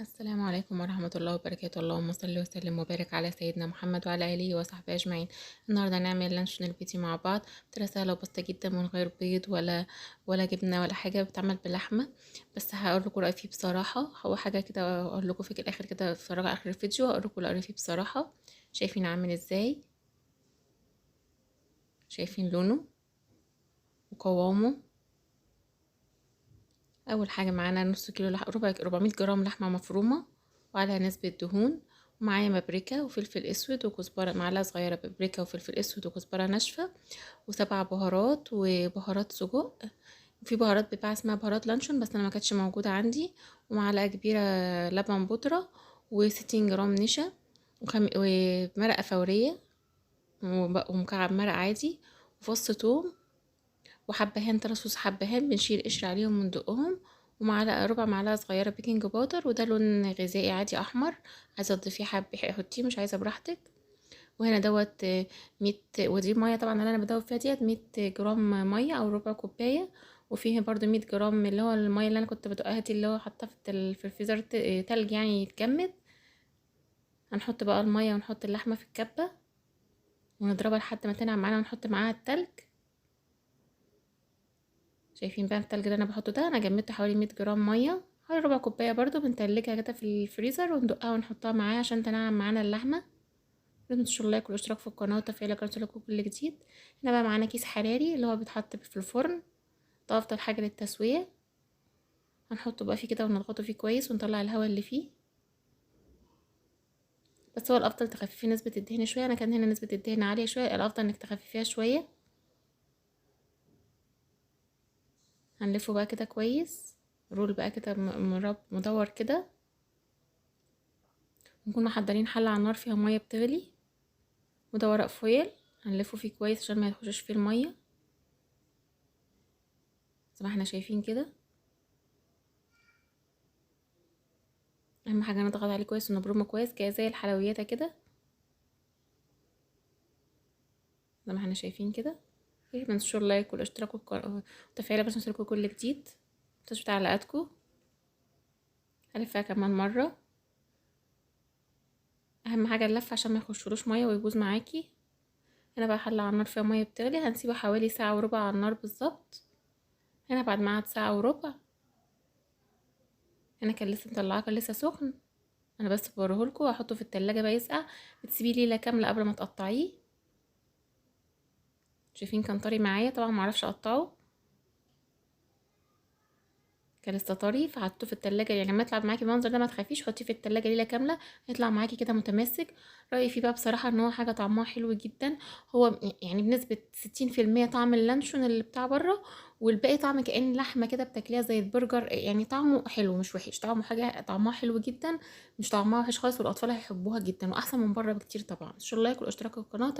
السلام عليكم ورحمة الله وبركاته. اللهم صل وسلم وبارك على سيدنا محمد وعلى آله وصحبه أجمعين. النهاردة هنعمل لانشون البيتي مع بعض بطريقة سهلة وبسيطة جدا من غير بيض ولا جبنة ولا حاجة، بتعمل باللحمة. بس هقول لكم رأيي فيه بصراحة، هو حاجة كده أقول لكم في الآخر كده، اتفرجوا على آخر الفيديو هقول لكم رأيي فيه بصراحة. شايفين عامل ازاي؟ شايفين لونه وقوامه؟ اول حاجه معانا نص كيلو ربع 400 جرام لحمه مفرومه وعليها نسبه دهون، ومعايا بابريكا وفلفل اسود وكزبره، معلقه صغيره بابريكا وفلفل اسود وكزبره ناشفه، وسبع بهارات وبهارات سجق. وفي بهارات بتاع اسمها بهارات لانشون بس انا ما كانتش موجوده عندي، ومعلقه كبيره لبن بودره، و60 جرام نشا، ومرقه فوريه، ومكعب مرق عادي، وفص ثوم، وحبهان 3 فصوص حبهان بنشيل قشر عليهم وندقهم، ومعلقه ربع معلقه صغيره بيكنج باودر، وده لون غذائي عادي احمر، عايزه تضيفيه حطيه، مش عايزه براحتك. وهنا دوت 100، ودي ميه طبعا اللي انا بدوب فيها ديت 100 جرام ميه او ربع كوبايه، وفيه برضو 100 جرام اللي هو الميه اللي انا كنت بدقها دي، اللي هو حاطاه في الفريزر تلج يعني يتجمد. هنحط بقى الميه ونحط اللحمه في الكبه ونضربها لحد ما تنعم معانا، ونحط معاها التلج. شايفين بقى التلج اللي انا بحطه ده؟ انا جمدت حوالي 100 جرام ميه، حوالي ربع كوبايه برضو، بنتلجها كده في الفريزر وندقها ونحطها معاه عشان تنعم معانا اللحمه. لازم تنشروا لايك والاشتراك في القناه وتفعيل الجرس لكم كل جديد. هنا بقى معانا كيس حراري اللي هو بيتحط في الفرن، ده افضل حاجه للتسويه. هنحطه بقى فيه كده ونضغطه فيه كويس ونطلع الهواء اللي فيه. بس هو الافضل تخففي نسبه الدهن شويه، انا كان هنا نسبه الدهن عاليه شويه، الافضل انك تخففيها شويه. هنلفه بقى كده كويس، رول بقى كده مدور كده. نكون محضرين حلة على النار فيها مية بتغلي، وده ورق فويل هنلفه فيه كويس عشان ما يخشش فيه المية زي ما احنا شايفين كده. اهم حاجة نضغط عليه كويس ونبرمه كويس كده زي الحلويات كده زي ما احنا شايفين كده. منشور لايك والاشتراك وتفعيل عشان يوصلكوا كل جديد. متنسوش تعليقاتكم. هلفها كمان مرة، اهم حاجة اللفة عشان ما يخشلوش مية ويبوظ معاكي. هنا بقى حلة على النار فيها مية بتغلي، هنسيبه حوالي ساعة وربع على النار بالظبط. هنا بعد ما قعد ساعة وربع، هنا كان لسه مطلعاه، كان لسه سخن. انا بس بوريهولكوا واحطه في التلاجة بقى يسقع، بتسيبيه ليلة كاملة قبل ما تقطعيه. شايفين كان طري معايا، طبعا معرفش اقطعه، كان لسه طري، فحطيته في التلاجة. يعني لما يطلع معاكي المنظر ده ما تخافيش، حطيه في التلاجة ليلة كاملة هيطلع معاكي كده متماسك. رأيي فيه بقى بصراحة ان هو حاجة طعمها حلو جدا، هو يعني بنسبة 60% طعم اللانشون اللي بتاع بره، والباقي طعم كأن لحمة كده بتاكليها زي البرجر. يعني طعمه حلو مش وحش، طعمه حاجة طعمها حلو جدا، مش طعمها وحش خالص، والأطفال هيحبوها جدا وأحسن من بره بكتير طبعا. ان شاء الله لايك والاشتراك في القناة.